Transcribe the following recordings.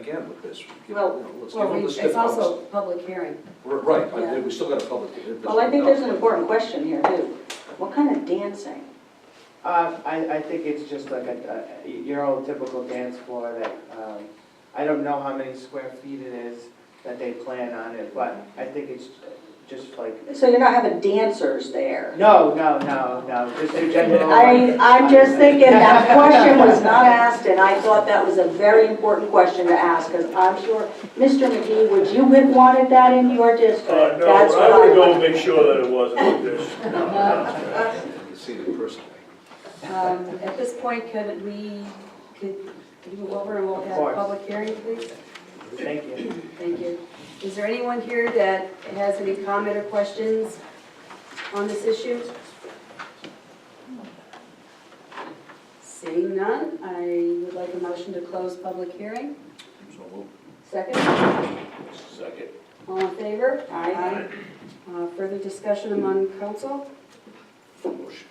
again with this. Well, Let's give them the stiff it's also notes. public hearing. Right, Yeah. we still got a public hearing. Well, I think there's an important question here too. What kind of dancing? I think it's just like your old typical dance floor that, I don't know how many square feet it is that they plan on it, but I think it's just like, So you're not having dancers there? no, just a general. I'm just thinking that question was not asked, and I thought that was a very important question to ask, because I'm sure, Mr. McGee, would you have wanted that in your district? No, That's but I what would go and want. make sure that it wasn't like this. You see it personally. At this point, could you move over and we'll have a public hearing, please? Thank you. Thank you. Is there anyone here that has any comment or questions on this issue? Seeing none, I would like a motion to close public hearing. So we'll- Second? Second. All in favor? Aye. Further discussion among council? Motion.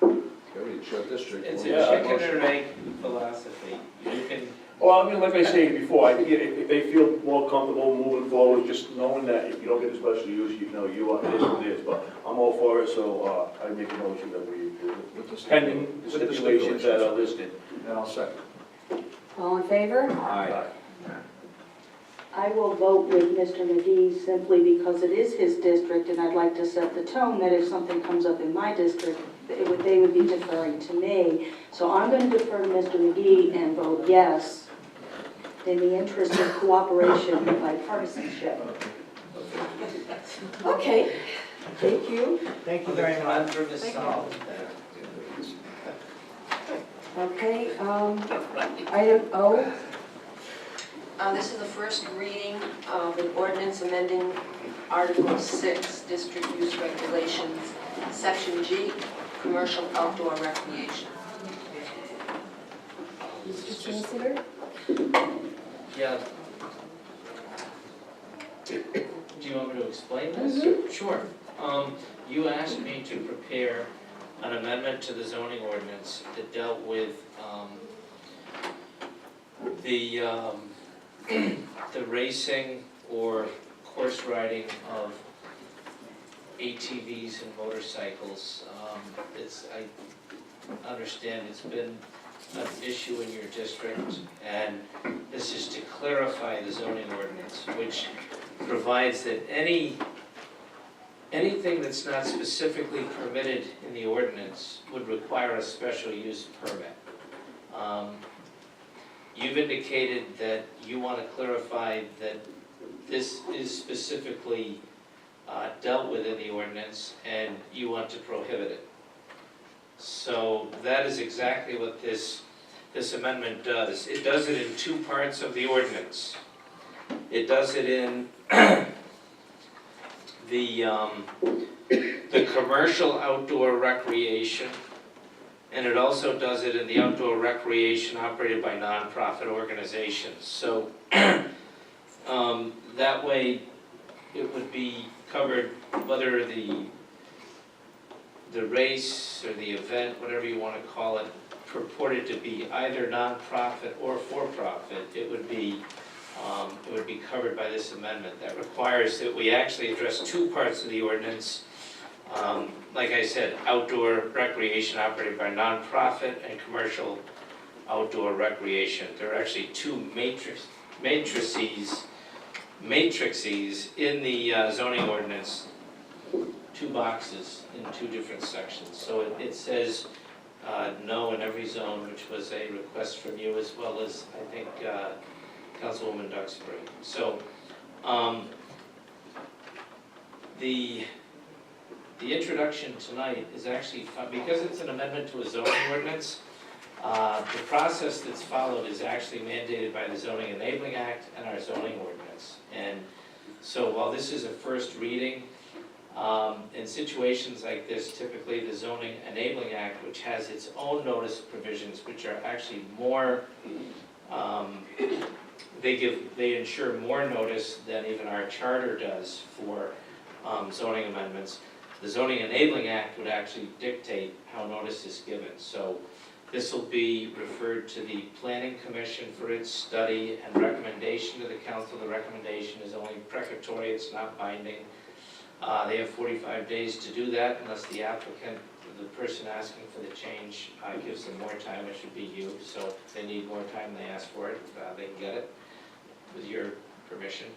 Carry it, short district. It's Yeah, a chicken or egg philosophy. You can, Well, I mean, like I said before, if they feel more comfortable moving forward, just knowing that if you don't get the special use, you know, it is what it is, but I'm all for it, so, I make a motion that we, With the pending the stipulations that are listed. And I'll second. All in favor? Aye. I will vote with Mr. McGee simply because it is his district, and I'd like to set the tone that if something comes up in my district, they would be deferring to me. So I'm going to defer to Mr. McGee and vote yes in the interest of cooperation and bipartisanship. Okay, thank you. Thank you very much. conundrum is solved. Okay, item O. This is the first reading of an ordinance amending Article 6, District Use Regulations, Section G, Commercial Outdoor Recreation. Mr. Solicitor? Yeah. Do you want me to explain this? Sure. You asked me to prepare an amendment to the zoning ordinance that dealt with the racing or course riding of ATVs and motorcycles. I understand it's been an issue in your district, and this is to clarify the zoning ordinance, which provides that anything that's not specifically permitted in the ordinance would require a special use permit. You've indicated that you want to clarify that this is specifically dealt with in the ordinance, and you want to prohibit it. So that is exactly what this amendment does. It does it in two parts of the ordinance. It does it in the commercial outdoor recreation, and it also does it in the outdoor recreation operated by nonprofit organizations. So that way it would be covered whether the race or the event, whatever you want to call it, purported to be either nonprofit or for-profit. It would be covered by this amendment. That requires that we actually address two parts of the ordinance. Like I said, outdoor recreation operated by nonprofit and commercial outdoor recreation. There are actually two matrices in the zoning ordinance, two boxes in two different sections. So it says no in every zone, which was a request from you as well as, I think, Councilwoman Duxbury. So the introduction tonight is actually fun, because it's an amendment to a zoning ordinance. The process that's followed is actually mandated by the Zoning Enabling Act and our zoning ordinance. And so while this is a first reading, in situations like this, typically the Zoning Enabling Act, which has its own notice provisions, which are actually more, they ensure more notice than even our charter does for zoning amendments. The Zoning Enabling Act would actually dictate how notice is given. So This will be referred to the Planning Commission for its study and recommendation to the council. The recommendation is only precatory, it's not binding. They have 45 days to do that unless the applicant, the person asking for the change, gives them more time. It should be you. So if they need more time, they ask for it, they can get it with your permission.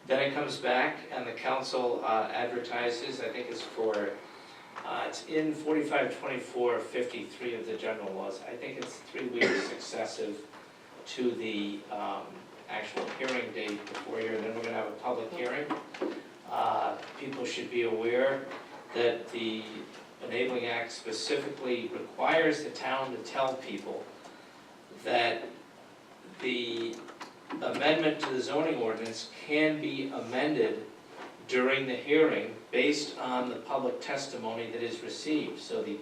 Then it comes back and the council advertises. I think it's for, it's in 452453 of the general laws. I think it's 3 weeks successive to the actual hearing date before here. Then we're going to have a public hearing. People should be aware that the Enabling Act specifically requires the town to tell people that the amendment to the zoning ordinance can be amended during the hearing based on the public testimony that is received. So the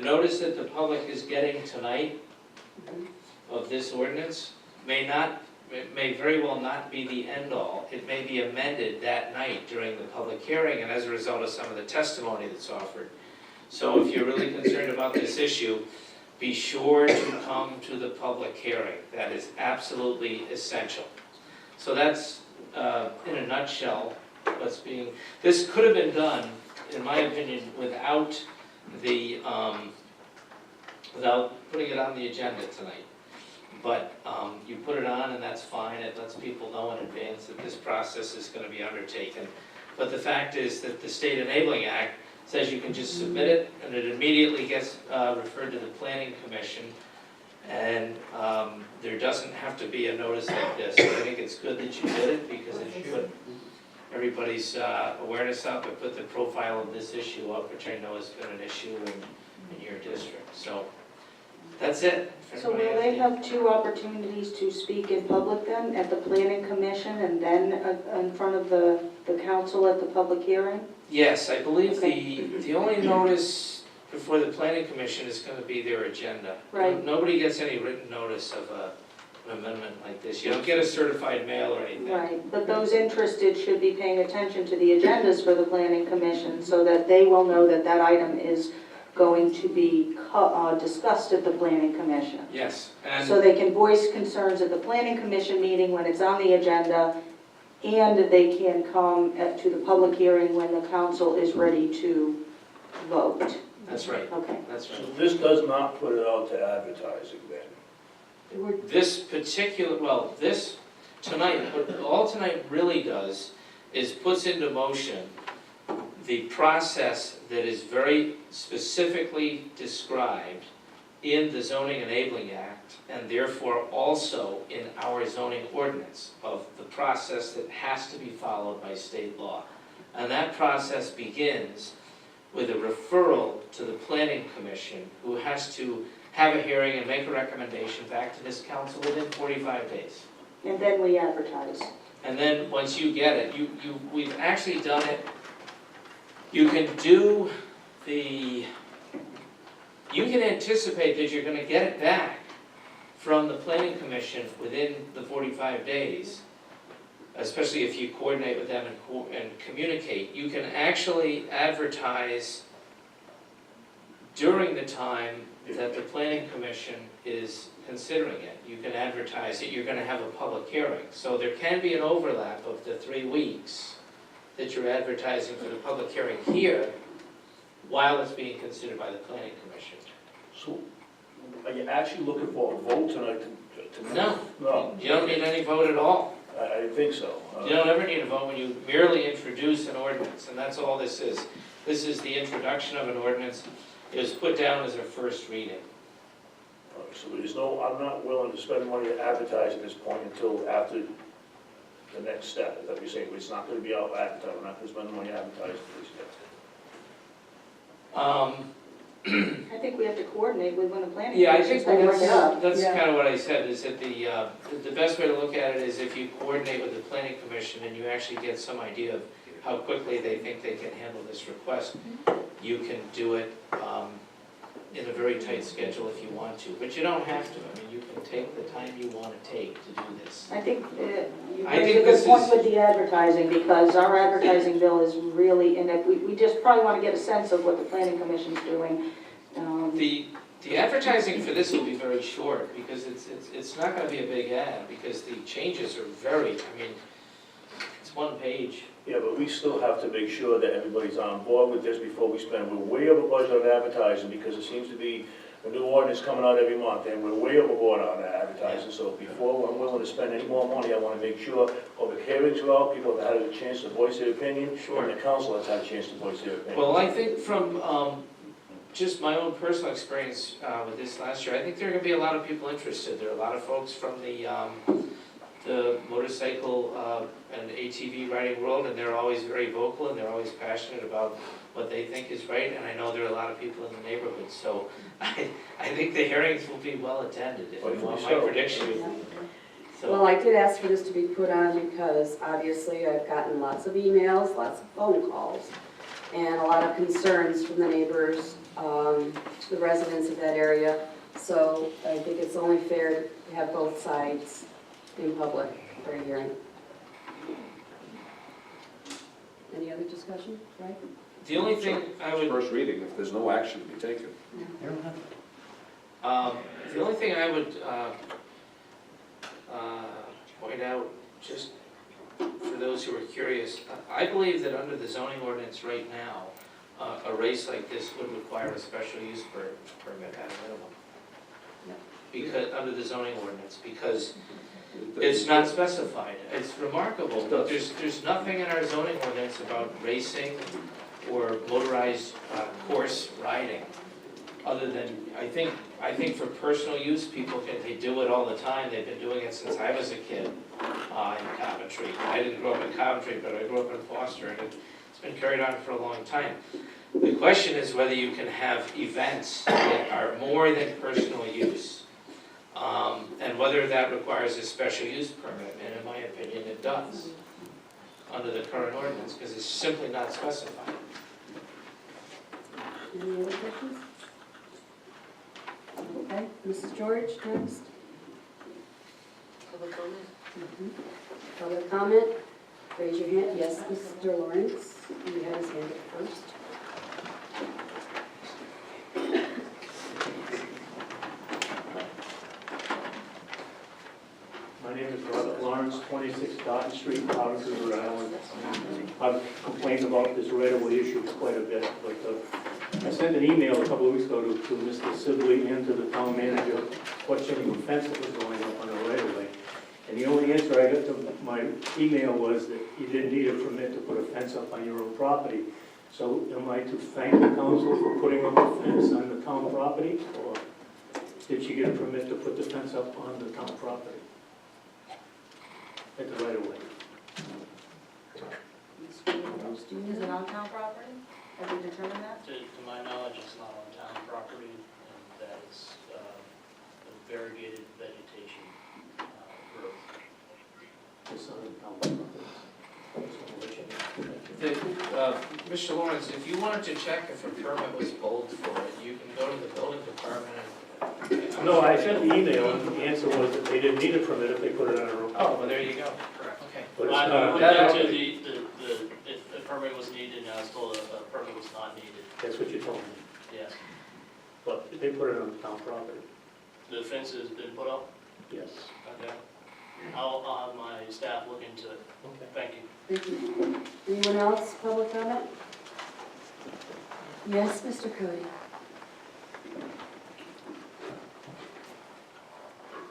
notice that the public is getting tonight of this ordinance may very well not be the end-all. It may be amended that night during the public hearing and as a result of some of the testimony that's offered. So if you're really concerned about this issue, be sure to come to the public hearing. That is absolutely essential. So that's, in a nutshell, what's being, this could have been done, in my opinion, without putting it on the agenda tonight. But you put it on and that's fine. It lets people know in advance that this process is going to be undertaken. But the fact is that the State Enabling Act says you can just submit it and it immediately gets referred to the Planning Commission, and there doesn't have to be a notice like this. So I think it's good that you did it because it put everybody's awareness up. It put the profile of this issue up, which I know has been an issue in your district. So that's it. So will they have 2 opportunities to speak in public then, at the Planning Commission and then in front of the council at the public hearing? Yes, I believe the only notice before the Planning Commission is going to be their agenda. Right. Nobody gets any written notice of an amendment like this. You don't get a certified mail or anything. Right, but those interested should be paying attention to the agendas for the Planning Commission so that they will know that that item is going to be discussed at the Planning Commission. Yes, and So they can voice concerns at the Planning Commission meeting when it's on the agenda, and they can come to the public hearing when the council is ready to vote. that's right, Okay. that's So right. this does not put it out to advertising then? This particular, well, this tonight, what all tonight really does is puts into motion the process that is very specifically described in the Zoning Enabling Act and therefore also in our zoning ordinance of the process that has to be followed by state law. And that process begins with a referral to the Planning Commission, who has to have a hearing and make a recommendation back to this council within 45 days. And then we advertise. And then, once you get it, we've actually done it, you can do you can anticipate that you're gonna get it back from the Planning Commission within the 45 days, especially if you coordinate with them and communicate. You can actually advertise during the time that the Planning Commission is considering it. You can advertise that you're gonna have a public hearing. So there can be an overlap of the 3 weeks that you're advertising for the public hearing here while it's being considered by the Planning Commission. So are you actually looking for a vote tonight to? No. No. You don't need any vote at all. I didn't think so. You don't ever need a vote when you merely introduce an ordinance, and that's all this is. This is the introduction of an ordinance. It was put down as a first reading. So there's no, I'm not willing to spend money to advertise at this point until after the next step. Is that what you're saying? It's not gonna be out advertising, we're not gonna spend money advertising for this yet. I think we have to coordinate with when the Planning Yeah, I Commission's think going to bring it up. that's Yeah. kind of what I said, is that the best way to look at it is if you coordinate with the Planning Commission and you actually get some idea of how quickly they think they can handle this request, you can do it in a very tight schedule if you want to, but you don't have to. I mean, you can take the time you want to take to do this. I think you I raise think a good this point is- with the advertising, because our advertising bill is really, and we just probably want to get a sense of what the Planning Commission's doing. The advertising for this will be very short, because it's not gonna be a big ad, because the changes are very, I mean, it's one page. Yeah, but we still have to make sure that everybody's on board with this before we spend. We're way over budget on advertising because it seems to be a new ordinance coming out every month, and we're way overboard on the advertising. So before I'm willing to spend any more money, I want to make sure public hearings are out, people have had a chance to voice their opinion, Sure. and the council has had a chance to voice their opinion. Well, I think from just my own personal experience with this last year, I think there are gonna be a lot of people interested. There are a lot of folks from the motorcycle and ATV riding world, and they're always very vocal, and they're always passionate about what they think is right, and I know there are a lot of people in the neighborhood, so I think the hearings will be well attended, if you want my prediction. Well, So, I did ask for this to be put on because obviously I've gotten lots of emails, lots of phone calls, and a lot of concerns from the neighbors, the residents of that area. So I think it's only fair to have both sides in public for a hearing. Any other discussion, right? the only thing I would, First reading, if there's no action to be taken. the only thing I would point out, just for those who are curious, I believe that under the zoning ordinance right now, a race like this would require a special use permit at a minimum. Yep. Because, under the zoning ordinance, because it's not specified. It's remarkable, but there's nothing in our zoning ordinance about racing or motorized horse riding, other than, I think for personal use, they do it all the time. They've been doing it since I was a kid in Coventry. I didn't grow up in Coventry, but I grew up in Foster, and it's been carried on for a long time. The question is whether you can have events that are more than personal use, and whether that requires a special use permit, and in my opinion, it does, under the current ordinance, because it's simply not specified. Any other questions? Okay, Mrs. George, next. Public comment? Public comment, raise your hand. Yes, Mr. Lawrence, you had his hand up first. My name is Robert Lawrence, 26 Dotton Street, Coventry, Rhode Island. I've complained about this right-of-way issue quite a bit, but I sent an email a couple of weeks ago to Mr. Sibley and to the town manager questioning a fence that was going up on the right-of-way. And the only answer I got to my email was that you didn't need a permit to put a fence up on your own property. So am I to thank the council for putting up a fence on the town property, or did she get a permit to put the fence up on the town property? At the right of way. Is it on town property? Have we determined that? To my knowledge, it's not on town property, and that is a variegated vegetation growth. It's not on town property. Mr. Lawrence, if you wanted to check if a permit was pulled for it, you can go to the building department and... No, I sent the email, and the answer was that they didn't need a permit if they put it on their own. Oh, well, there you go. Correct. Okay. But it's I not- looked into if a permit was needed, and I was told a permit was not needed, That's what you told me. yes. But they put it on the town property. The fence has been put up, Yes. okay. I'll have my staff look into it, Okay. thank you. Thank you. Anyone else, public comment? Yes, Mr. Cody.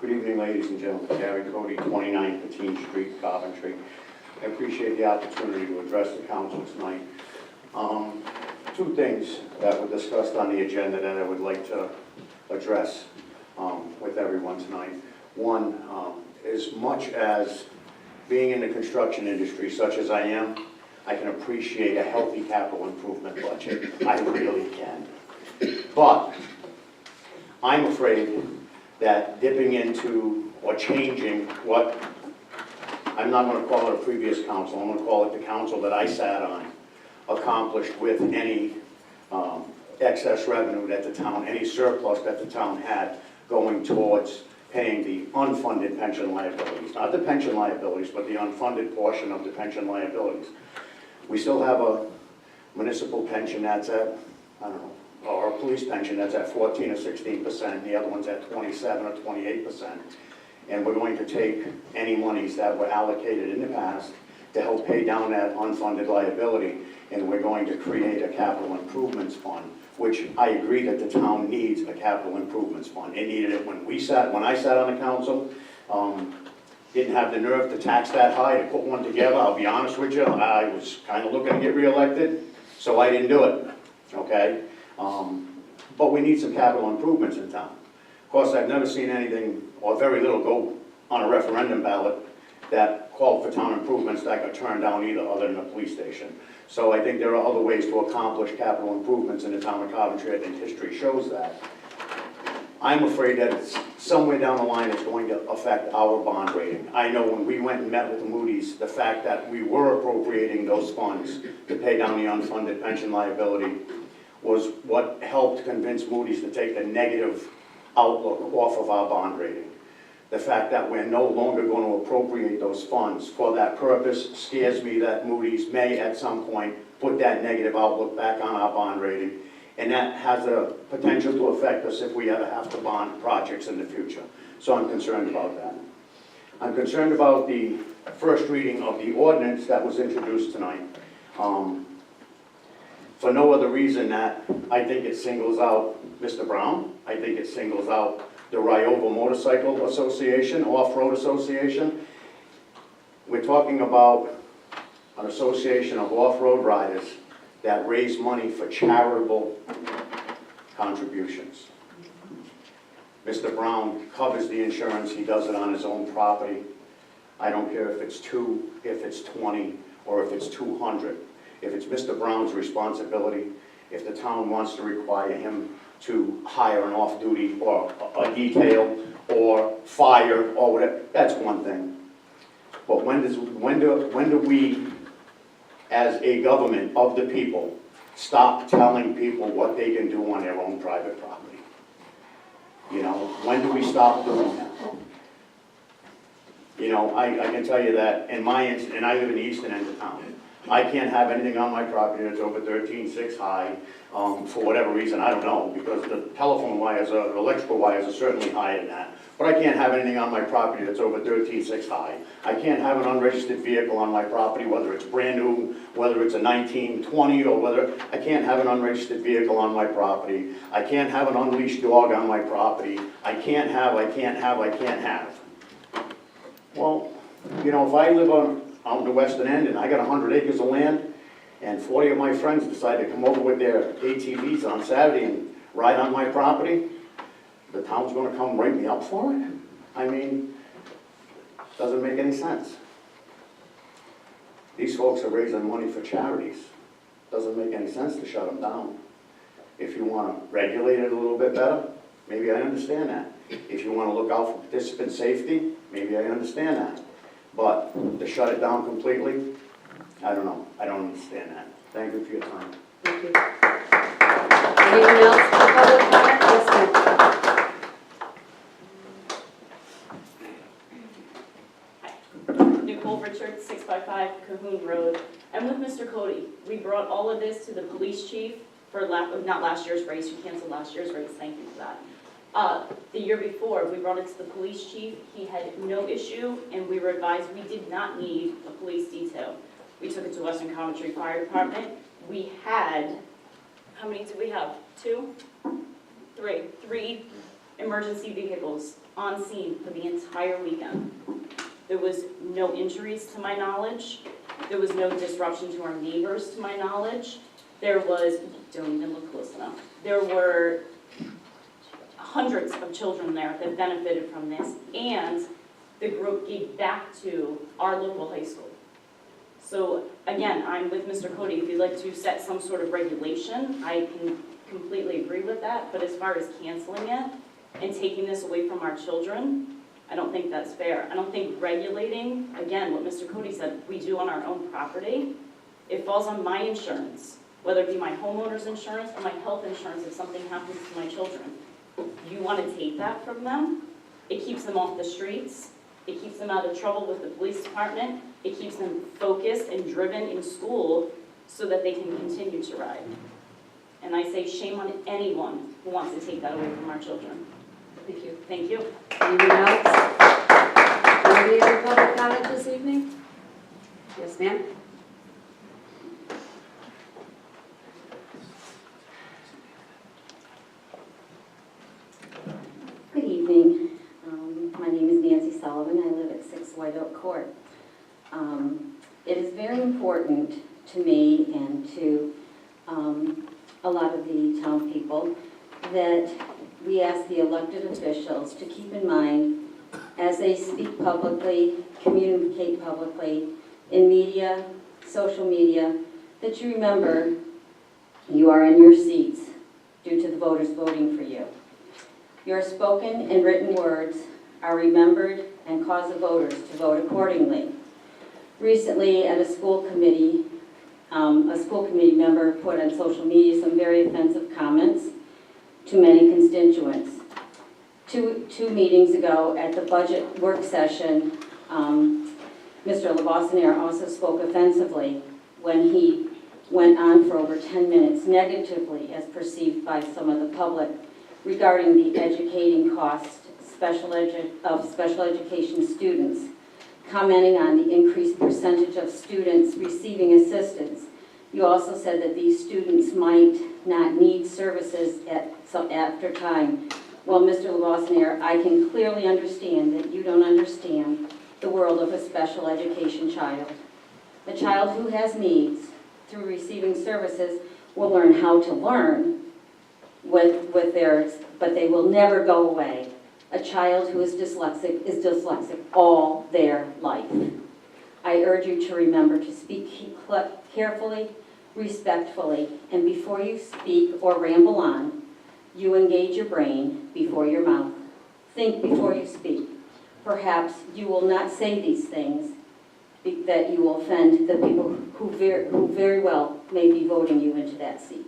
Good evening, ladies and gentlemen. Gary Cody, 29 Patine Street, Coventry. I appreciate the opportunity to address the council tonight. Two things that were discussed on the agenda that I would like to address with everyone tonight. One, as much as being in the construction industry, such as I am, I can appreciate a healthy capital improvement budget. I really can. But I'm afraid that dipping into or changing what, I'm not going to call it a previous council, I'm going to call it the council that I sat on, accomplished with any excess revenue that the town, any surplus that the town had going towards paying the unfunded pension liabilities. Not the pension liabilities, but the unfunded portion of the pension liabilities. We still have a municipal pension that's at, I don't know, or a police pension that's at 14 or 16%, the other one's at 27 or 28%. And we're going to take any monies that were allocated in the past to help pay down that unfunded liability, and we're going to create a capital improvements fund, which I agree that the town needs a capital improvements fund. It needed it when I sat on the council. Didn't have the nerve to tax that high to put one together, I'll be honest with you. I was kind of looking to get reelected, so I didn't do it, okay? But we need some capital improvements in town. Of course, I've never seen anything, or very little, go on a referendum ballot that called for town improvements that got turned down either, other than a police station. So I think there are other ways to accomplish capital improvements in the town of Coventry. I think history shows that. I'm afraid that it's somewhere down the line it's going to affect our bond rating. I know when we went and met with the Moody's, the fact that we were appropriating those funds to pay down the unfunded pension liability was what helped convince Moody's to take the negative outlook off of our bond rating. The fact that we're no longer going to appropriate those funds for that purpose scares me that Moody's may at some point put that negative outlook back on our bond rating. And that has a potential to affect us if we ever have to bond projects in the future. So I'm concerned about that. I'm concerned about the first reading of the ordinance that was introduced tonight. For no other reason that I think it singles out Mr. Brown. I think it singles out the Rioba Motorcycle Association, Off-Road Association. We're talking about an association of off-road riders that raise money for charitable contributions. Mr. Brown covers the insurance, he does it on his own property. I don't care if it's 2, if it's 20, or if it's 200. If it's Mr. Brown's responsibility, if the town wants to require him to hire an off-duty or a detail or fire or whatever, that's one thing. But when do we, as a government of the people, stop telling people what they can do on their own private property? You know, when do we stop doing that? You know, I can tell you that in my instance, and I live in the eastern end of town, I can't have anything on my property that's over 13.6 high, for whatever reason, I don't know, because the telephone wires, the electrical wires are certainly higher than that. But I can't have anything on my property that's over 13.6 high. I can't have an unregistered vehicle on my property, whether it's brand new, whether it's a 1920, or whether, I can't have an unregistered vehicle on my property. I can't have an unleashed dog on my property. I can't have. Well, you know, if I live out in the western end and I got 100 acres of land, and 40 of my friends decide to come over with their ATVs on Saturday and ride on my property, the town's gonna come write me up for it? I mean, doesn't make any sense. These folks are raising money for charities. Doesn't make any sense to shut them down. If you wanna regulate it a little bit better, maybe I understand that. If you wanna look out for participant safety, maybe I understand that. But to shut it down completely, I don't know. I don't understand that. Thank you for your time. Thank you. Anyone else for public comment? Yes, ma'am. Nicole Richards, 655 Cahoon Road. I'm with Mr. Cody. We brought all of this to the police chief for not last year's race, you canceled last year's race, thank you for that. The year before, we brought it to the police chief, he had no issue, and we were advised we did not need a police detail. We took it to Western Coventry Fire Department. We had, how many did we have? 2? 3. 3 emergency vehicles on scene for the entire weekend. There was no injuries to my knowledge. There was no disruption to our neighbors to my knowledge. There was, don't even look close enough. There were hundreds of children there that benefited from this, and the group gave back to our local high school. So again, I'm with Mr. Cody. If you'd like to set some sort of regulation, I can completely agree with that. But as far as canceling it and taking this away from our children, I don't think that's fair. I don't think regulating, again, what Mr. Cody said, we do on our own property, it falls on my insurance, whether it be my homeowner's insurance or my health insurance if something happens to my children. You want to take that from them? It keeps them off the streets. It keeps them out of trouble with the police department. It keeps them focused and driven in school so that they can continue to ride. And I say shame on anyone who wants to take that away from our children. Thank you. Thank you. Anyone else? Any other public comment this evening? Yes, ma'am? Good evening. My name is Nancy Sullivan. I live at 6 White Oak Court. It is very important to me and to a lot of the town people that we ask the elected officials to keep in mind as they speak publicly, communicate publicly, in media, social media, that you remember you are in your seats due to the voters voting for you. Your spoken and written words are remembered and cause the voters to vote accordingly. Recently, at a school committee member put on social media some very offensive comments to many constituents. Two meetings ago at the budget work session, Mr. Lavoisinier also spoke offensively when he went on for over 10 minutes negatively as perceived by some of the public regarding the educating cost of special education students, commenting on the increased percentage of students receiving assistance. You also said that these students might not need services after time. Well, Mr. Lavoisinier, I can clearly understand that you don't understand the world of a special education child. A child who has needs through receiving services will learn how to learn with theirs, but they will never go away. A child who is dyslexic all their life. I urge you to remember to speak carefully, respectfully, and before you speak or ramble on, you engage your brain before your mouth. Think before you speak. Perhaps you will not say these things that you will offend the people who very well may be voting you into that seat.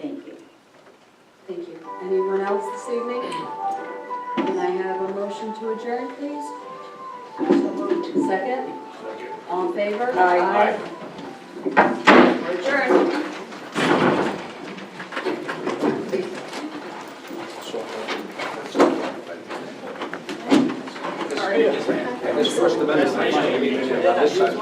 Thank you. Thank you. Anyone else this evening? Can I have a motion to adjourn, please? Second? All in favor? Aye. We're adjourned. This First Amendment, this side.